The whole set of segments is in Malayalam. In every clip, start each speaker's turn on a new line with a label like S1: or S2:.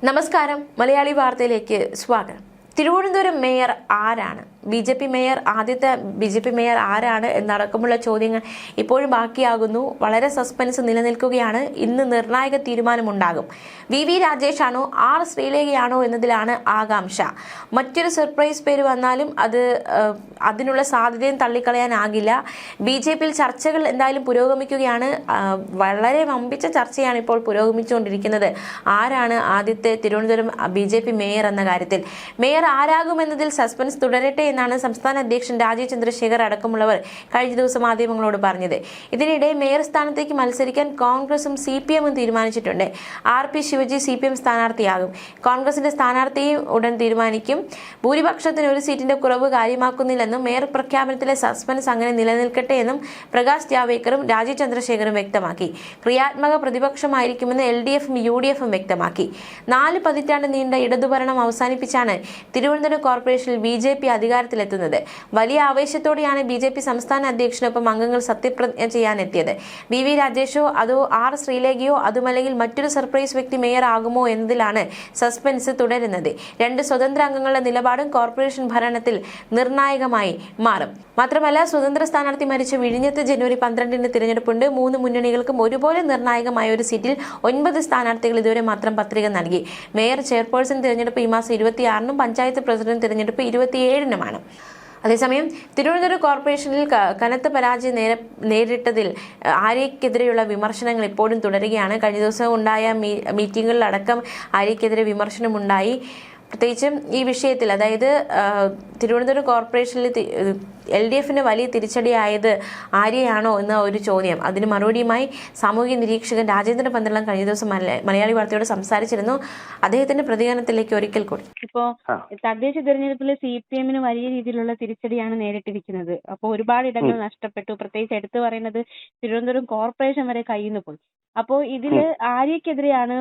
S1: നമസ്കാരം, മലയാളി വാർത്തയിലേക്ക് സ്വാഗതം. തിരുവനന്തപുരം മേയർ ആരാണ്? ആദ്യത്തെ ബി.ജെ.പി. മേയർ ആരാണ് എന്നടക്കമുള്ള ചോദ്യങ്ങൾ ഇപ്പോഴും ബാക്കിയാകുന്നു. വളരെ സസ്പെൻസ് നിലനിൽക്കുകയാണ്. ഇന്ന് നിർണായക തീരുമാനമുണ്ടാകും. വി രാജേഷാണോ ആർ ശ്രീലേഖയാണോ എന്നതിലാണ് ആകാംക്ഷ. മറ്റൊരു സർപ്രൈസ് പേര് വന്നാലും അതിനുള്ള സാധ്യതയും തള്ളിക്കളയാനാകില്ല. ബി.ജെ.പിയിൽ ചർച്ചകൾ എന്തായാലും പുരോഗമിക്കുകയാണ്. വളരെ വമ്പിച്ച ചർച്ചയാണ് ഇപ്പോൾ പുരോഗമിച്ചുകൊണ്ടിരിക്കുന്നത്. ആരാണ് ആദ്യത്തെ തിരുവനന്തപുരം ബി.ജെ.പി. മേയർ എന്ന കാര്യത്തിൽ. മേയർ ആരാകുമെന്നതിൽ സസ്പെൻസ് തുടരട്ടെ എന്നാണ് സംസ്ഥാന അധ്യക്ഷൻ രാജീവ് ചന്ദ്രശേഖർ അടക്കമുള്ളവർ കഴിഞ്ഞ ദിവസം മാധ്യമങ്ങളോട് പറഞ്ഞത്. ഇതിനിടെ മേയർ സ്ഥാനത്തേക്ക് മത്സരിക്കാൻ കോൺഗ്രസും CPM-ഉം തീരുമാനിച്ചിട്ടുണ്ട്. RP Shivaji CPM സ്ഥാനാർത്ഥിയാകും. കോൺഗ്രസിന്റെ സ്ഥാനാർത്ഥിയും ഉടൻ തീരുമാനിക്കും. ഭൂരിപക്ഷത്തിന് ഒരു സീറ്റിന്റെ കുറവ് കാര്യമാക്കുന്നില്ലെന്നും മേയർ പ്രഖ്യാപനത്തിലെ സസ്പെൻസ് അങ്ങനെ നിലനിൽക്കട്ടെ എന്നും പ്രകാശ് ജാവ്ദേക്കറും രാജീവ് ചന്ദ്രശേഖറും വ്യക്തമാക്കി. ക്രിയാത്മക പ്രതിപക്ഷമായിരിക്കുമെന്ന് LDF-ഉം UDF-ഉം വ്യക്തമാക്കി. 4 പതിറ്റാണ്ട് നീണ്ട ഇടതുഭരണം അവസാനിപ്പിച്ചാണ് തിരുവനന്തപുരം കോർപ്പറേഷനിൽ BJP അധികാരത്തിലെത്തുന്നത്. വലിയ ആവേശത്തോടെയാണ് BJP സംസ്ഥാന അധ്യക്ഷനൊപ്പം അംഗങ്ങൾ സത്യപ്രതിജ്ഞ ചെയ്യാനെത്തിയത്. വി രാജേഷോ അതോ ആർ ശ്രീലേഖയോ അതുമല്ലെങ്കിൽ മറ്റൊരു സർപ്രൈസ് വ്യക്തി മേയർ ആകുമോ എന്നതിലാണ് സസ്പെൻസ് തുടരുന്നത്. 2 സ്വതന്ത്ര അംഗങ്ങളുടെ നിലപാടും കോർപ്പറേഷൻ ഭരണത്തിൽ നിർണായകമായി മാറും. മാത്രമല്ല, സ്വതന്ത്ര സ്ഥാനാർത്ഥി മരിച്ച വിഴിഞ്ഞത്ത് ജനുവരി 12-ന് തിരഞ്ഞെടുപ്പുണ്ട്. 3 മുന്നണികൾക്കും ഒരുപോലെ നിർണായകമായ ഒരു സീറ്റിൽ 9 സ്ഥാനാർത്ഥികൾ ഇതുവരെ മാത്രം പത്രിക നൽകി. മേയർ ചെയർപേഴ്സൺ തിരഞ്ഞെടുപ്പ് ഈ മാസം 26-നും പഞ്ചായത്ത് പ്രസിഡന്റ് തിരഞ്ഞെടുപ്പ് 27-നുമാണ്. അതേസമയം തിരുവനന്തപുരം കോർപ്പറേഷനിൽ കനത്ത പരാജയം നേരിട്ടതിൽ ആര്യയ്ക്കെതിരെയുള്ള വിമർശനങ്ങൾ ഇപ്പോഴും തുടരുകയാണ്. കഴിഞ്ഞ ദിവസം ഉണ്ടായ മീറ്റിങ്ങുകളിലടക്കം ആര്യയ്ക്കെതിരെ വിമർശനമുണ്ടായി. പ്രത്യേകിച്ചും ഈ വിഷയത്തിൽ, അതായത് തിരുവനന്തപുരം കോർപ്പറേഷനിൽ LDF-ന് വലിയ തിരിച്ചടിയായത് ആര്യയാണോ എന്ന ഒരു ചോദ്യം. അതിന് മറുപടിയുമായി സാമൂഹിക നിരീക്ഷകൻ രാജേന്ദ്രൻ പന്തളം കഴിഞ്ഞ ദിവസം മലയാളി വാർത്തയോട് സംസാരിച്ചിരുന്നു. അദ്ദേഹത്തിന്റെ പ്രതികരണത്തിലേക്ക് ഒരിക്കൽ കൂടി.
S2: ഇപ്പോ തദ്ദേശ തെരഞ്ഞെടുപ്പിൽ CPM-ന് വലിയ രീതിയിലുള്ള തിരിച്ചടിയാണ് നേരിട്ടിരിക്കുന്നത്. അപ്പോൾ ഒരുപാട് ഇടങ്ങൾ നഷ്ടപ്പെട്ടു. പ്രത്യേകിച്ച് എടുത്തു പറയുന്നത് തിരുവനന്തപുരം കോർപ്പറേഷൻ വരെ കയ്യിൽ നിന്ന് പോയി. അപ്പോൾ ഇതില് ആര്യക്കെതിരെയാണ്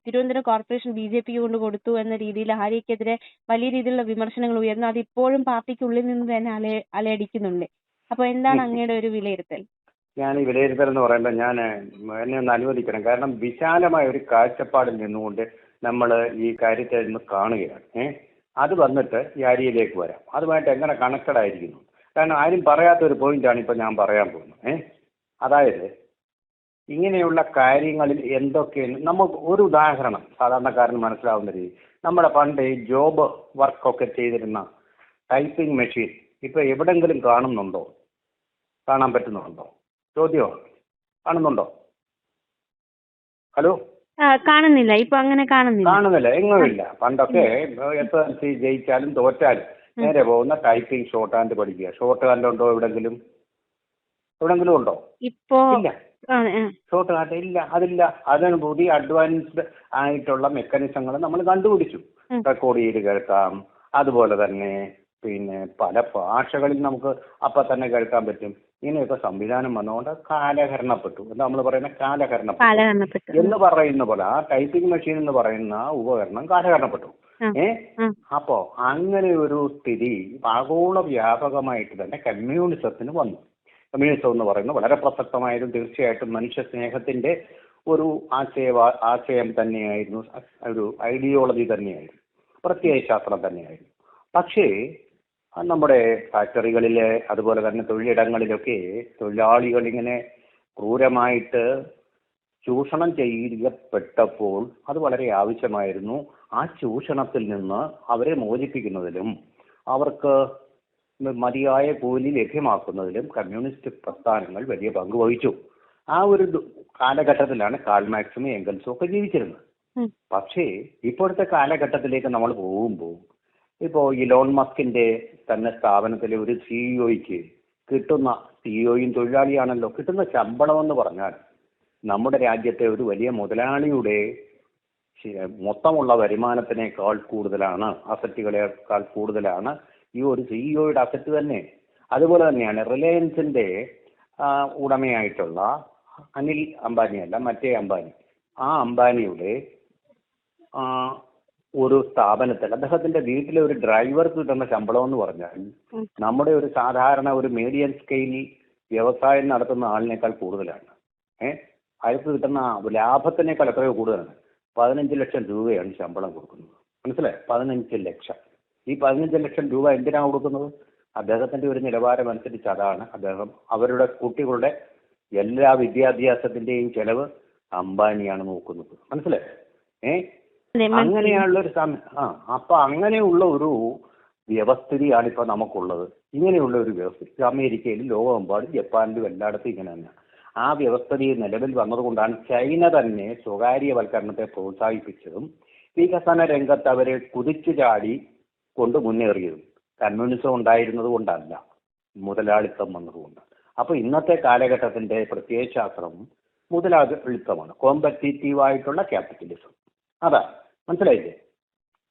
S2: തിരുവനന്തപുരം കോർപ്പറേഷൻ BJP-ക്ക് കൊണ്ട് കൊടുത്തു എന്ന രീതിയിൽ ആര്യക്കെതിരെ വലിയ രീതിയിലുള്ള വിമർശനങ്ങൾ ഉയർന്നു. അത് ഇപ്പോഴും പാർട്ടിക്കുള്ളിൽ നിന്ന് തന്നെ അലയടിക്കുന്നുണ്ട്. അപ്പൊ എന്താണ് അങ്ങയുടെ ഒരു വിലയിരുത്തൽ?
S3: ഞാൻ ഈ വിലയിരുത്തൽ എന്ന് പറയുമ്പോൾ എന്നെ ഒന്ന് അനുവദിക്കണം. കാരണം വിശാലമായ ഒരു കാഴ്ചപ്പാടിൽ നിന്നുകൊണ്ട് നമ്മൾ ഈ കാര്യത്തെ ഒന്ന് കാണുകയാണ്. അത് വന്നിട്ട് ഈ ആര്യയിലേക്ക് വരാം. അതുമായിട്ട് എങ്ങനെ കണക്റ്റഡ് ആയിരിക്കുന്നു? കാരണം ആരും പറയാത്ത ഒരു പോയിന്റാണ് ഇപ്പൊ ഞാൻ പറയാൻ പോകുന്നത്. അതായത് ഇങ്ങനെയുള്ള കാര്യങ്ങളിൽ എന്തൊക്കെയാണ്, നമുക്ക് ഒരു ഉദാഹരണം സാധാരണക്കാരന് മനസ്സിലാവുന്ന രീതി, നമ്മുടെ പണ്ട് ഈ ജോബ് വർക്കൊക്കെ ചെയ്തിരുന്ന ടൈപ്പിംഗ് മെഷീൻ ഇപ്പൊ എവിടെങ്കിലും കാണുന്നുണ്ടോ? കാണാൻ പറ്റുന്നുണ്ടോ? ചോദ്യമോ? കാണുന്നുണ്ടോ? ഹലോ,
S2: കാണുന്നില്ല. ഇപ്പൊ അങ്ങനെ കാണുന്നില്ല.
S3: എങ്ങുമില്ല. പണ്ടൊക്കെ SSLC ജയിച്ചാലും തോറ്റാലും നേരെ പോകുന്ന ടൈപ്പിംഗ് ഷോർട്ട് ഹാൻഡ് പഠിക്കുക. ഷോർട്ട് ഹാൻഡ് ഉണ്ടോ എവിടെങ്കിലും ഉണ്ടോ?
S2: ഇപ്പോ
S3: ഇല്ല. ഷോർട്ട് ഹാൻഡ് ഇല്ല, അതില്ല. അതിന് പുതിയ അഡ്വാൻസ്ഡ് ആയിട്ടുള്ള മെക്കാനിസങ്ങൾ നമ്മൾ കണ്ടുപിടിച്ചു. റെക്കോർഡ് ചെയ്ത് കേൾക്കാം. അതുപോലെ തന്നെ പിന്നെ പല ഭാഷകളിൽ നമുക്ക് അപ്പൊ തന്നെ കേൾക്കാൻ പറ്റും. ഇങ്ങനെയൊക്കെ സംവിധാനം വന്നുകൊണ്ട് കാലഹരണപ്പെട്ടു. എന്താ നമ്മൾ പറയുന്ന കാലഹരണപ്പെട്ടു എന്ന് പറയുന്ന പോലെ ആ ടൈപ്പിംഗ് മെഷീൻ എന്ന് പറയുന്ന ഉപകരണം കാലഹരണപ്പെട്ടു. അപ്പോ അങ്ങനെ ഒരു സ്ഥിതി ആഗോള വ്യാപകമായിട്ട് തന്നെ കമ്മ്യൂണിസത്തിന് വന്നു. കമ്മ്യൂണിസം എന്ന് പറയുന്നത് വളരെ പ്രസക്തമായതും തീർച്ചയായിട്ടും മനുഷ്യ സ്നേഹത്തിന്റെ ഒരു ആശയം തന്നെയായിരുന്നു, ഒരു ഐഡിയോളജി തന്നെയായിരുന്നു, പ്രത്യയശാസ്ത്രം തന്നെയായിരുന്നു. പക്ഷേ നമ്മുടെ ഫാക്ടറികളിലെ അതുപോലെ തന്നെ തൊഴിലിടങ്ങളിലൊക്കെ തൊഴിലാളികൾ ഇങ്ങനെ ക്രൂരമായിട്ട് ചൂഷണം ചെയ്യപ്പെട്ടപ്പോൾ അത് വളരെ ആവശ്യമായിരുന്നു. ആ ചൂഷണത്തിൽ നിന്ന് അവരെ മോചിപ്പിക്കുന്നതിലും അവർക്ക് മതിയായ കൂലി ലഭ്യമാക്കുന്നതിലും കമ്മ്യൂണിസ്റ്റ് പ്രസ്ഥാനങ്ങൾ വലിയ പങ്ക് വഹിച്ചു. ആ ഒരു കാലഘട്ടത്തിലാണ് കാൾ മാർക്സും എംഗൽസും ഒക്കെ ജീവിച്ചിരുന്നത്. പക്ഷേ ഇപ്പോഴത്തെ കാലഘട്ടത്തിലേക്ക് നമ്മൾ പോകുമ്പോൾ ഇപ്പോൾ ഇലോൺ മസ്കിന്റെ തന്നെ സ്ഥാപനത്തിലെ ഒരു സിഇഒയ്ക്ക് കിട്ടുന്ന, സിഇഒയും തൊഴിലാളിയാണല്ലോ, കിട്ടുന്ന ശമ്പളം എന്ന് പറഞ്ഞാൽ നമ്മുടെ രാജ്യത്തെ ഒരു വലിയ മുതലാളിയുടെ മൊത്തമുള്ള വരുമാനത്തിനേക്കാൾ കൂടുതലാണ്, അസറ്റുകളേക്കാൾ കൂടുതലാണ് ഈ ഒരു സിഇഒയുടെ അസറ്റ് തന്നെ. അതുപോലെ തന്നെയാണ് റിലയൻസിന്റെ ഉടമയായിട്ടുള്ള അനിൽ അംബാനി അല്ല, മറ്റേ അംബാനി. ആ അംബാനിയുടെ ഒരു സ്ഥാപനത്തിൽ അദ്ദേഹത്തിന്റെ വീട്ടിലെ ഒരു ഡ്രൈവർക്ക് കിട്ടുന്ന ശമ്പളം എന്ന് പറഞ്ഞാൽ നമ്മുടെ ഒരു സാധാരണ ഒരു മീഡിയം സ്കെയിൽ വ്യവസായം നടത്തുന്ന ആളിനേക്കാൾ കൂടുതലാണ്. അയാൾക്ക് കിട്ടുന്ന ലാഭത്തിനേക്കാൾ എത്രയോ കൂടുതലാണ്. 15 ലക്ഷം രൂപയാണ് ശമ്പളം കൊടുക്കുന്നത്. മനസ്സിലായി? 15 ലക്ഷം. ഈ 15 ലക്ഷം രൂപ എന്തിനാണ് കൊടുക്കുന്നത്? അദ്ദേഹത്തിന്റെ ഒരു നിലവാരം അനുസരിച്ച് അതാണ് അദ്ദേഹം അവരുടെ കുട്ടികളുടെ എല്ലാ വിദ്യാഭ്യാസത്തിന്റെയും ചെലവ് അംബാനിയാണ് നോക്കുന്നത്. മനസ്സിലായി? അങ്ങനെയുള്ള ഒരു അപ്പൊ അങ്ങനെയുള്ള ഒരു വ്യവസ്ഥിതിയാണ് ഇപ്പൊ നമുക്കുള്ളത്. ഇങ്ങനെയുള്ള ഒരു വ്യവസ്ഥിതി അമേരിക്കയിലും ലോകമെമ്പാടും ജപ്പാനിലും എല്ലായിടത്തും ഇങ്ങനെ തന്നെ. ആ വ്യവസ്ഥിതി നിലവിൽ വന്നതുകൊണ്ടാണ് ചൈന തന്നെ സ്വകാര്യവൽക്കരണത്തെ പ്രോത്സാഹിപ്പിച്ചതും വികസന രംഗത്ത് അവരെ കുതിച്ചു ചാടി കൊണ്ട് മുന്നേറിയതും. കമ്മ്യൂണിസം ഉണ്ടായിരുന്നത് കൊണ്ടല്ല, മുതലാളിത്തം വന്നതുകൊണ്ട്. അപ്പൊ ഇന്നത്തെ കാലഘട്ടത്തിന്റെ പ്രത്യയശാസ്ത്രം മുതലാളിത്തമാണ്, കോമ്പറ്റീറ്റീവായിട്ടുള്ള ക്യാപിറ്റലിസം. അതാ, മനസ്സിലായില്ലേ?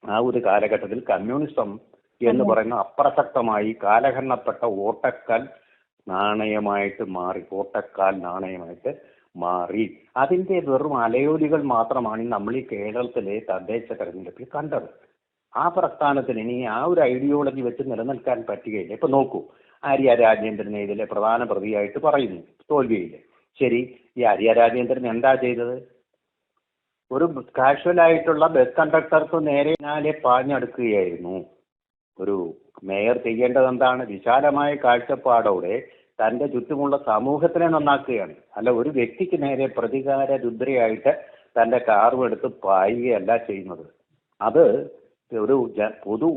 S3: ആ ഒരു കാലഘട്ടത്തിൽ കമ്മ്യൂണിസം എന്ന് പറയുന്ന അപ്രസക്തമായി കാലഹരണപ്പെട്ട ഓട്ടക്കാൽ നാണയമായിട്ട് മാറി. അതിന്റെ വെറും അലയോലികൾ മാത്രമാണ് നമ്മൾ ഈ കേരളത്തിലെ തദ്ദേശ തെരഞ്ഞെടുപ്പിൽ കണ്ടത്. ആ പ്രസ്ഥാനത്തിന് ഇനി ആ ഒരു ഐഡിയോളജി വെച്ച് നിലനിൽക്കാൻ പറ്റുകയില്ല. ഇപ്പൊ നോക്കൂ, ആര്യ രാജേന്ദ്രനെ ഇതിലെ പ്രധാന പ്രതിയായിട്ട് പറയുന്നു തോൽവിയില്. ശരി, ഈ ആര്യ രാജേന്ദ്രൻ എന്താ ചെയ്തത്? ഒരു കാഷ്വൽ ആയിട്ടുള്ള ബസ് കണ്ടക്ടർക്ക് നേരെ പാഞ്ഞെടുക്കുകയായിരുന്നു. ഒരു മേയർ ചെയ്യേണ്ടത് എന്താണ്? വിശാലമായ കാഴ്ചപ്പാടോടെ തന്റെ ചുറ്റുമുള്ള സമൂഹത്തിനെ നന്നാക്കുകയാണ്. അല്ല ഒരു വ്യക്തിക്ക് നേരെ പ്രതികാര രുദ്രയായിട്ട് തന്റെ കാറും എടുത്ത് പായുകയല്ല ചെയ്യുന്നത്. അത് ഒരു പൊതു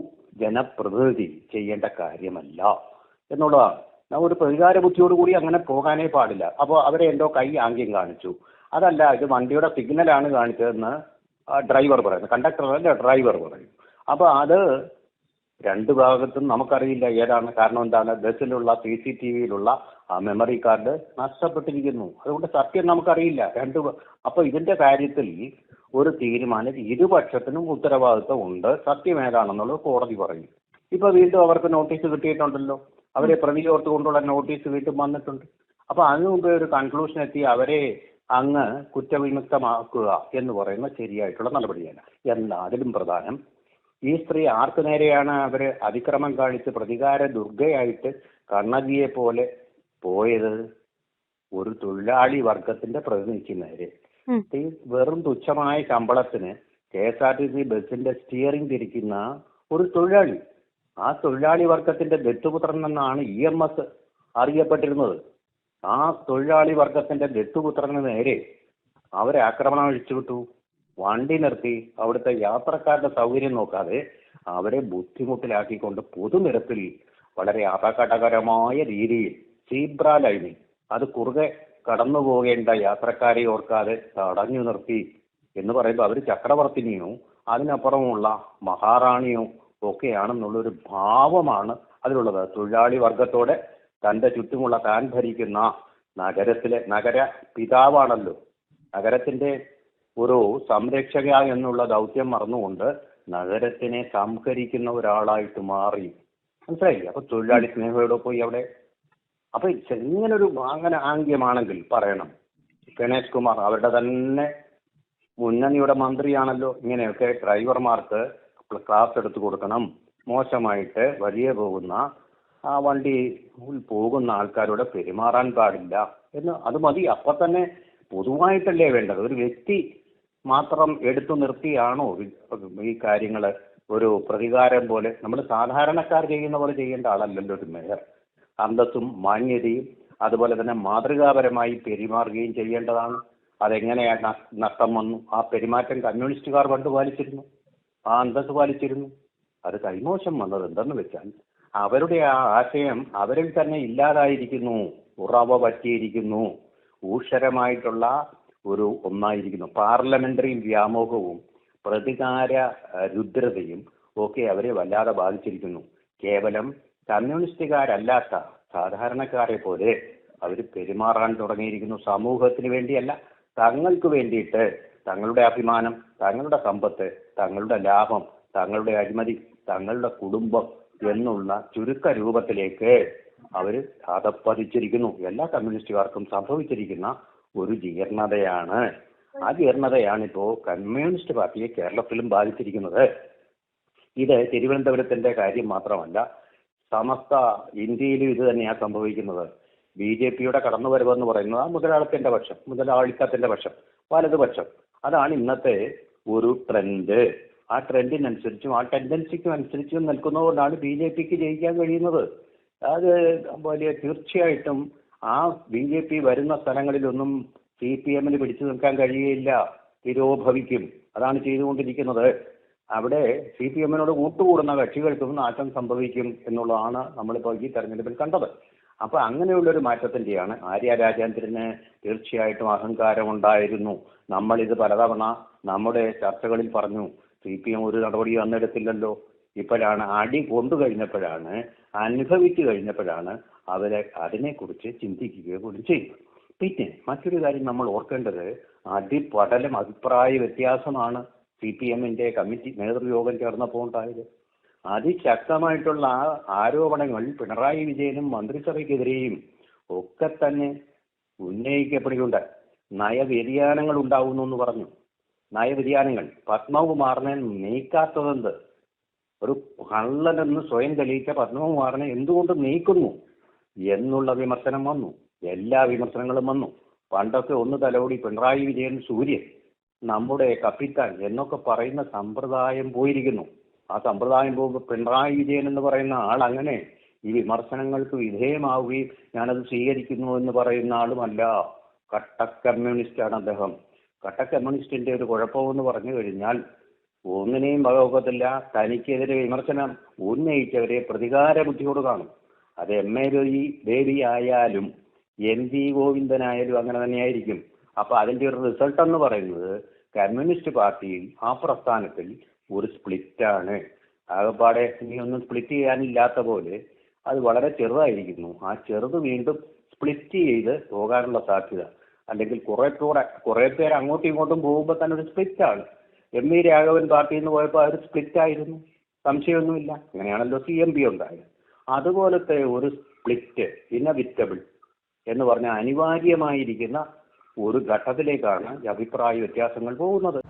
S3: ജനപ്രതിനിധി ചെയ്യേണ്ട കാര്യമല്ല എന്നുള്ളതാണ്. ഒരു പ്രതികാര ബുദ്ധിയോടുകൂടി അങ്ങനെ പോകാനേ പാടില്ല. അപ്പോൾ അവരെ എന്തോ കൈ ആംഗ്യം കാണിച്ചു, അതല്ല ഇത് വണ്ടിയുടെ സിഗ്നലാണ് കാണിച്ചതെന്ന് ഡ്രൈവർ പറയുന്നു, കണ്ടക്ടർ അല്ല ഡ്രൈവർ പറയും. അപ്പോൾ അത് രണ്ട് ഭാഗത്തും നമുക്കറിയില്ല ഏതാണ്. കാരണം എന്താണ്? ബസ്സിലുള്ള CCTVയിലുള്ള മെമ്മറി കാർഡ് നഷ്ടപ്പെട്ടിരിക്കുന്നു. അതുകൊണ്ട് സത്യം നമുക്കറിയില്ല. അപ്പൊ ഇതിന്റെ കാര്യത്തിൽ ഒരു തീരുമാനം ഇരുപക്ഷത്തിനും ഉത്തരവാദിത്വം ഉണ്ട്. സത്യം ഏതാണെന്നുള്ളത് കോടതി പറയും. ഇപ്പൊ വീണ്ടും അവർക്ക് നോട്ടീസ് കിട്ടിയിട്ടുണ്ടല്ലോ, അവരെ പ്രതി ചേർത്തുകൊണ്ടുള്ള നോട്ടീസ് വീണ്ടും വന്നിട്ടുണ്ട്. അപ്പൊ അതിനു മുമ്പേ ഒരു കൺക്ലൂഷൻ എത്തി അവരെ അങ്ങ് കുറ്റവിമുക്തമാക്കുക എന്ന് പറയുന്നത് ശരിയായിട്ടുള്ള നടപടിയല്ല. എന്നാൽ അതിലും പ്രധാനം, ഈ സ്ത്രീ ആർക്ക് നേരെയാണ് അവര് അതിക്രമം കാണിച്ച് പ്രതികാര ദുർഗയായിട്ട് കണ്ണകിയെ പോലെ പോയത്? ഒരു തൊഴിലാളി വർഗത്തിന്റെ പ്രതിനിധിക്ക് നേരെ. വെറും തുച്ഛമായ ശമ്പളത്തിന് KSRTC ബസിന്റെ സ്റ്റിയറിംഗ് തിരിക്കുന്ന ഒരു തൊഴിലാളി, ആ തൊഴിലാളി വർഗത്തിന്റെ ദത്തുപുത്രൻ എന്നാണ് EMS അറിയപ്പെട്ടിരുന്നത്. ആ തൊഴിലാളി വർഗത്തിന്റെ ദത്തുപുത്രന് നേരെ അവരെ ആക്രമണം അഴിച്ചുവിട്ടു. വണ്ടി നിർത്തി അവിടുത്തെ യാത്രക്കാരുടെ സൗകര്യം നോക്കാതെ അവരെ ബുദ്ധിമുട്ടിലാക്കിക്കൊണ്ട് പൊതുനിരത്തിൽ വളരെ അപകടകരമായ രീതിയിൽ സീബ്ര ലൈനിൽ അത് കുറുകെ കടന്നു പോകേണ്ട യാത്രക്കാരെ ഓർക്കാതെ തടഞ്ഞു നിർത്തി എന്ന് പറയുമ്പോൾ അവർ ചക്രവർത്തിനിയോ അതിനപ്പുറമുള്ള മഹാറാണിയോ ഒക്കെയാണെന്നുള്ളൊരു ഭാവമാണ് അതിലുള്ളത്. തൊഴിലാളി വർഗത്തോടെ തന്റെ ചുറ്റുമുള്ള താൻ ഭരിക്കുന്ന നഗര പിതാവാണല്ലോ, നഗരത്തിന്റെ ഒരു സംരക്ഷക എന്നുള്ള ദൗത്യം മറന്നുകൊണ്ട് നഗരത്തിനെ സംഹരിക്കുന്ന ഒരാളായിട്ട് മാറി. മനസ്സിലായില്ലേ? അപ്പൊ തൊഴിലാളി സ്നേഹയോടെ പോയി അവിടെ. അപ്പൊ ഇങ്ങനൊരു അങ്ങനെ ആംഗ്യമാണെങ്കിൽ പറയണം, ഗണേഷ് കുമാർ അവരുടെ തന്നെ മുന്നണിയുടെ മന്ത്രിയാണല്ലോ, ഇങ്ങനെയൊക്കെ ഡ്രൈവർമാർക്ക് ക്ലാസ് എടുത്തു കൊടുക്കണം, മോശമായിട്ട് വലിയ പോകുന്ന ആ വണ്ടി പോകുന്ന ആൾക്കാരോട് പെരുമാറാൻ പാടില്ല എന്ന്. അത് മതി. അപ്പൊ തന്നെ പൊതുവായിട്ടല്ലേ വേണ്ടത്? ഒരു വ്യക്തി മാത്രം എടുത്തു നിർത്തിയാണോ ഈ കാര്യങ്ങൾ ഒരു പ്രതികാരം പോലെ നമ്മൾ സാധാരണക്കാർ ചെയ്യുന്ന പോലെ ചെയ്യേണ്ട ആളല്ലല്ലോ ഒരു മേയർ. അന്തസ്സും മാന്യതയും അതുപോലെ തന്നെ മാതൃകാപരമായി പെരുമാറുകയും ചെയ്യേണ്ടതാണ്. അതെങ്ങനെയാണ് നഷ്ടം വന്നു? ആ പെരുമാറ്റം കമ്മ്യൂണിസ്റ്റുകാർ പണ്ട് പാലിച്ചിരുന്നു, ആ അന്തസ്സ് പാലിച്ചിരുന്നു. അത് കൈമോശം വന്നത് എന്തെന്ന് വെച്ചാൽ അവരുടെ ആ ആശയം അവരിൽ തന്നെ ഇല്ലാതായിരിക്കുന്നു, ഉറവ പറ്റിയിരിക്കുന്നു, ഊഷരമായിട്ടുള്ള ഒരു ഒന്നായിരിക്കുന്നു. പാർലമെന്ററി വ്യാമോഹവും പ്രതികാര രുദ്രതയും ഒക്കെ അവരെ വല്ലാതെ ബാധിച്ചിരിക്കുന്നു. കേവലം കമ്മ്യൂണിസ്റ്റുകാരല്ലാത്ത സാധാരണക്കാരെ പോലെ അവർ പെരുമാറാൻ തുടങ്ങിയിരിക്കുന്നു. സമൂഹത്തിന് വേണ്ടിയല്ല, തങ്ങൾക്ക് വേണ്ടിയിട്ട് തങ്ങളുടെ അഭിമാനം, തങ്ങളുടെ സമ്പത്ത്, തങ്ങളുടെ ലാഭം, തങ്ങളുടെ അഴിമതി, തങ്ങളുടെ കുടുംബം എന്നുള്ള ചുരുക്ക രൂപത്തിലേക്ക് അവർ അധപ്പതിച്ചിരിക്കുന്നു. എല്ലാ കമ്മ്യൂണിസ്റ്റുകാർക്കും സംഭവിച്ചിരിക്കുന്ന ഒരു ജീർണതയാണ്. ആ ജീർണതയാണ് ഇപ്പോ കമ്മ്യൂണിസ്റ്റ് പാർട്ടിയെ കേരളത്തിലും ബാധിച്ചിരിക്കുന്നത്. ഇത് തിരുവനന്തപുരത്തിന്റെ കാര്യം മാത്രമല്ല, സമസ്ത ഇന്ത്യയിലും ഇത് തന്നെയാണ് സംഭവിക്കുന്നത്. BJPയുടെ കടന്നുവരവെന്ന് പറയുന്നത് ആ മുതലാളിത്തത്തിന്റെ പക്ഷം, വലതുപക്ഷം, അതാണ് ഇന്നത്തെ ഒരു ട്രെൻഡ്, ആ ട്രെൻഡിനനുസരിച്ചും ആ ടെൻഡൻസിക്കും അനുസരിച്ചും നിൽക്കുന്നതുകൊണ്ടാണ് BJPക്ക് ജയിക്കാൻ കഴിയുന്നത്. അത് വലിയ തീർച്ചയായിട്ടും ആ BJP വരുന്ന സ്ഥലങ്ങളിലൊന്നും CPM-ന് പിടിച്ചു നിൽക്കാൻ കഴിയുകയില്ല, തിരോഭവിക്കും. അതാണ് ചെയ്തുകൊണ്ടിരിക്കുന്നത്. അവിടെ CPM-നോട് കൂട്ടുകൂടുന്ന കക്ഷികൾക്കും നാശം സംഭവിക്കും എന്നുള്ളതാണ് നമ്മളിപ്പോൾ ഈ തെരഞ്ഞെടുപ്പിൽ കണ്ടത്. അപ്പൊ അങ്ങനെയുള്ളൊരു മാറ്റത്തിന്റെയാണ്. ആര്യ രാജേന്ദ്രന് തീർച്ചയായിട്ടും അഹങ്കാരമുണ്ടായിരുന്നു. നമ്മളിത് പലതവണ നമ്മുടെ ചർച്ചകളിൽ പറഞ്ഞു. CPM ഒരു നടപടി അന്നെടുത്തില്ലല്ലോ. ഇപ്പോഴാണ് അടി കൊണ്ടു കഴിഞ്ഞപ്പോഴാണ്, അനുഭവിച്ചു കഴിഞ്ഞപ്പോഴാണ് അവരെ അതിനെക്കുറിച്ച് ചിന്തിക്കുക പോലും ചെയ്തു. പിന്നെ മറ്റൊരു കാര്യം നമ്മൾ ഓർക്കേണ്ടത്, അതിപടലം അഭിപ്രായ വ്യത്യാസമാണ് CPM-ന്റെ കമ്മിറ്റി നേതൃയോഗം ചേർന്നപ്പോൾ ഉണ്ടായത്. അതിശക്തമായിട്ടുള്ള ആരോപണങ്ങൾ പിണറായി വിജയനും മന്ത്രിസഭയ്ക്കെതിരെയും ഒക്കെ തന്നെ ഉന്നയിക്കപ്പെടുകയുണ്ട്. നയവ്യതിയാനങ്ങൾ ഉണ്ടാവുന്നു എന്ന് പറഞ്ഞു. നയവ്യതിയാനങ്ങൾ പത്മകുമാറിനെ നീക്കാത്തതെന്ത്? ഒരു കള്ളനെന്ന് സ്വയം തെളിയിച്ച പത്മകുമാറിനെ എന്തുകൊണ്ട് നീക്കുന്നു എന്നുള്ള വിമർശനം വന്നു. എല്ലാ വിമർശനങ്ങളും വന്നു. പണ്ടൊക്കെ ഒന്ന് തലോടി പിണറായി വിജയൻ സൂര്യൻ, നമ്മുടെ കപ്പിത്താൻ എന്നൊക്കെ പറയുന്ന സമ്പ്രദായം പോയിരിക്കുന്നു. ആ സമ്പ്രദായം പോകുമ്പോൾ പിണറായി വിജയൻ എന്ന് പറയുന്ന ആൾ അങ്ങനെ ഈ വിമർശനങ്ങൾക്ക് വിധേയമാവുകയും ഞാനത് സ്വീകരിക്കുന്നു എന്ന് പറയുന്ന ആളുമല്ല. കട്ട കമ്മ്യൂണിസ്റ്റാണ് അദ്ദേഹം. കട്ട കമ്മ്യൂണിസ്റ്റിന്റെ ഒരു കുഴപ്പമെന്ന് പറഞ്ഞു കഴിഞ്ഞാൽ ഒന്നിനെയും വകവെക്കത്തില്ല. തനിക്കെതിരെ വിമർശനം ഉന്നയിച്ചവരെ പ്രതികാര ബുദ്ധിയോട് കാണും. അത് MA ബേബി ആയാലും NV ഗോവിന്ദനായാലും അങ്ങനെ തന്നെയായിരിക്കും. അപ്പൊ അതിന്റെ ഒരു റിസൾട്ട് എന്ന് പറയുന്നത് കമ്മ്യൂണിസ്റ്റ് പാർട്ടിയിൽ, ആ പ്രസ്ഥാനത്തിൽ ഒരു സ്പ്ലിറ്റാണ്. ആകെപ്പാടെ ഇനി ഒന്നും സ്പ്ലിറ്റ് ചെയ്യാനില്ലാത്ത പോലെ അത് വളരെ ചെറുതായിരിക്കുന്നു. ആ ചെറുത് വീണ്ടും സ്പ്ലിറ്റ് ചെയ്ത് പോകാനുള്ള സാധ്യത, അല്ലെങ്കിൽ കുറെ പേര് അങ്ങോട്ടും ഇങ്ങോട്ടും പോകുമ്പോൾ തന്നെ ഒരു സ്പ്ലിറ്റാണ്. MV രാഘവൻ പാർട്ടിയിൽ നിന്ന് പോയപ്പോൾ അവർ സ്പ്ലിറ്റ് ആയിരുന്നു, സംശയമൊന്നുമില്ല. അങ്ങനെയാണല്ലോ CMP ഉണ്ടായത്. അതുപോലത്തെ ഒരു സ്പ്ലിറ്റ് ഇന്നവിറ്റബിൾ എന്ന് പറഞ്ഞാൽ അനിവാര്യമായിരിക്കുന്ന ഒരു ഘട്ടത്തിലേക്കാണ് ഈ അഭിപ്രായ വ്യത്യാസങ്ങൾ പോകുന്നത്.